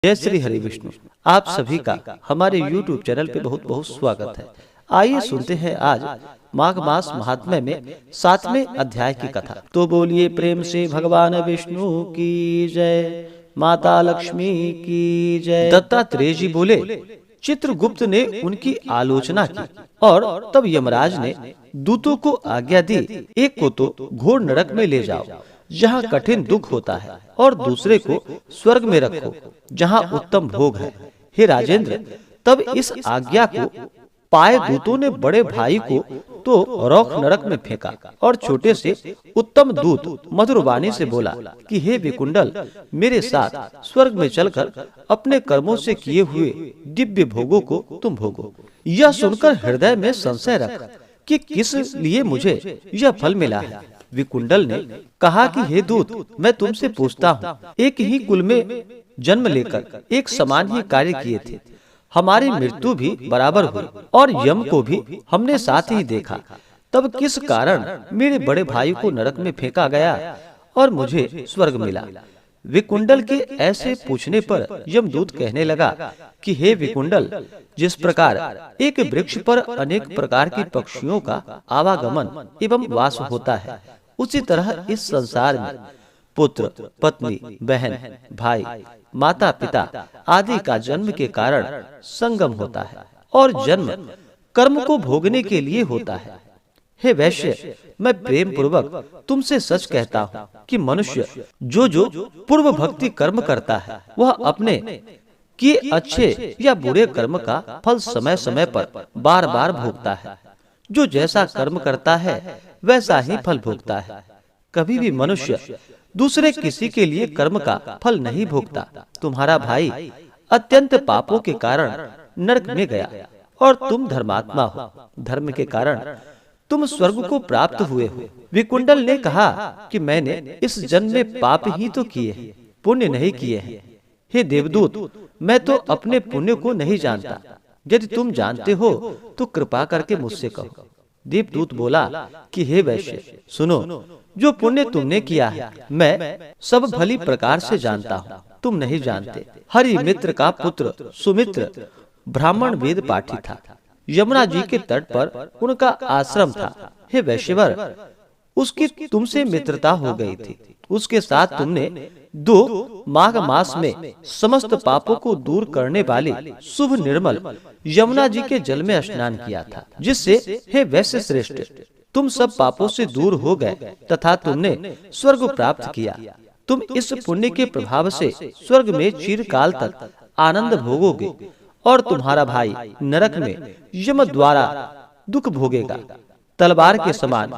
जय श्री हरि विष्णु। आप सभी का हमारे YouTube चैनल पे बहुत बहुत स्वागत है। आइए सुनते हैं आज माघ मास महात्म्य में 7वें अध्याय की कथा। तो बोलिए प्रेम से भगवान विष्णु की जय, माता लक्ष्मी की जय। दत्तात्रेय जी बोले, चित्रगुप्त ने उनकी आलोचना की और तब यमराज ने दूतों को आज्ञा दी, एक को तो घोर नरक में ले जाओ जहाँ कठिन दुख होता है, और दूसरे को स्वर्ग में रखो जहाँ उत्तम भोग है। हे राजेंद्र, तब इस आज्ञा को पाए दूतों ने बड़े भाई को तो रौख नरक में फेंका और छोटे से उत्तम दूत मधुर वाणी से बोला कि हे विकुंडल, मेरे साथ स्वर्ग में चलकर अपने कर्मों से किए हुए दिव्य भोगों को तुम भोगो। यह सुनकर हृदय में संशय रख कि किस लिए मुझे यह फल मिला है। विकुंडल ने कहा कि हे दूत, मैं तुमसे पूछता हूँ, एक ही कुल में जन्म लेकर एक समान ही कार्य किए थे, हमारी मृत्यु भी बराबर हुई और यम को भी हमने साथ ही देखा, तब किस कारण मेरे बड़े भाई को नरक में फेंका गया और मुझे स्वर्ग मिला। विकुंडल के ऐसे पूछने पर यमदूत कहने लगा कि हे विकुंडल, जिस प्रकार एक वृक्ष पर अनेक प्रकार की पक्षियों का आवागमन एवं वास होता है, उसी तरह इस संसार में पुत्र, पत्नी, बहन, भाई, माता, पिता आदि का जन्म के कारण संगम होता है और जन्म कर्म को भोगने के लिए होता है। हे वैश्य, मैं प्रेम पूर्वक तुमसे सच कहता हूँ कि मनुष्य जो पूर्व भक्ति कर्म करता है, वह अपने किए अच्छे या बुरे कर्म का फल समय समय पर बार बार भोगता है। जो जैसा कर्म करता है वैसा ही फल भोगता है। कभी भी मनुष्य दूसरे किसी के लिए कर्म का फल नहीं भोगता। तुम्हारा भाई अत्यंत पापों के कारण नरक में गया और तुम धर्मात्मा हो, धर्म के कारण तुम स्वर्ग को प्राप्त हुए हो। विकुंडल ने कहा कि मैंने इस जन्म में पाप ही तो किए हैं, पुण्य नहीं किए हैं। हे देवदूत, मैं तो अपने पुण्य को नहीं जानता, यदि तुम जानते हो तो कृपा करके मुझसे कहो। देवदूत बोला कि हे वैश्य, सुनो, जो पुण्य तुमने किया है मैं सब भली प्रकार से जानता हूँ, तुम नहीं जानते। हरि मित्र का पुत्र सुमित्र ब्राह्मण वेद पाठी था, यमुना जी के तट पर उनका आश्रम था। हे वैश्यवर, उसकी तुमसे मित्रता हो गई थी, उसके साथ तुमने 2 माघ मास में समस्त पापों को दूर करने वाली शुभ निर्मल यमुना जी के जल में स्नान किया था, जिससे हे वैश्य श्रेष्ठ, तुम सब पापों से दूर हो गए तथा तुमने स्वर्ग प्राप्त किया। तुम इस पुण्य के प्रभाव से स्वर्ग में चिरकाल तक आनंद भोगोगे और तुम्हारा भाई नरक में यम द्वारा दुख भोगेगा। तलवार के समान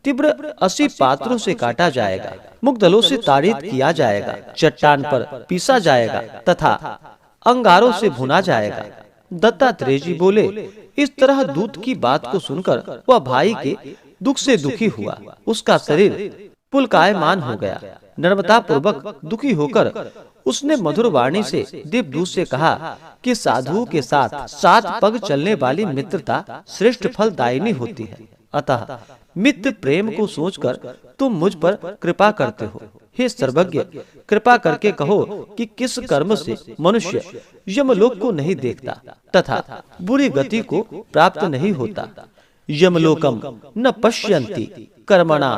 तीव्र 80 पात्रों से काटा जाएगा, मुग्दलों से ताड़ित किया जाएगा, चट्टान पर पीसा जाएगा तथा अंगारों से भुना जाएगा। दत्तात्रेय जी बोले, इस तरह दूत की बात को सुनकर वह भाई के दुख से दुखी हुआ, उसका शरीर पुलकायमान हो गया। नम्रता पूर्वक दुखी होकर उसने मधुर वाणी से देवदूत से कहा कि साधुओं के साथ 7 पग चलने वाली मित्रता श्रेष्ठ फलदायिनी होती है, अतः मित्र प्रेम को सोचकर तुम मुझ पर कृपा करते हो। हे सर्वज्ञ, कृपा करके कहो कि किस कर्म से मनुष्य यमलोक को नहीं देखता तथा बुरी गति को प्राप्त नहीं होता। यमलोकम न पश्यन्ति कर्मणा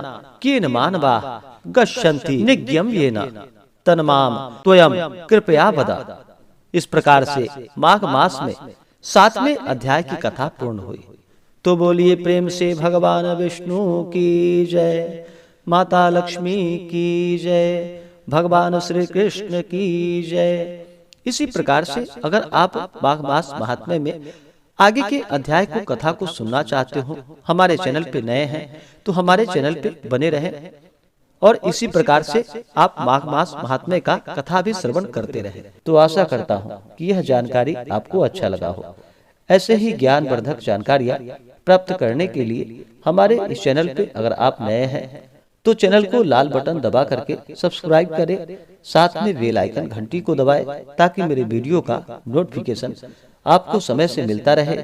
केन मानवाः गच्छन्ति निज्ञम येन तन्माम त्वयं कृपया वद। इस प्रकार से माघ मास में 7वें अध्याय की कथा पूर्ण हुई। तो बोलिए प्रेम से भगवान विष्णु की जय, माता लक्ष्मी की जय, भगवान श्री कृष्ण की जय। इसी प्रकार से अगर आप माघ मास महात्म्य में आगे के अध्याय को कथा को सुनना चाहते हो, हमारे चैनल पे नए हैं तो हमारे चैनल पे बने रहें और इसी प्रकार से आप माघ मास महात्म्य का कथा भी श्रवण करते रहें। तो आशा करता हूँ कि यह जानकारी आपको अच्छा लगा हो। ऐसे ही ज्ञानवर्धक जानकारियाँ प्राप्त करने के लिए हमारे इस चैनल पे अगर आप नए हैं तो चैनल को लाल बटन दबा करके सब्सक्राइब करें, साथ में बेल आइकन घंटी को दबाएं ताकि मेरे वीडियो का नोटिफिकेशन आपको समय से मिलता रहे।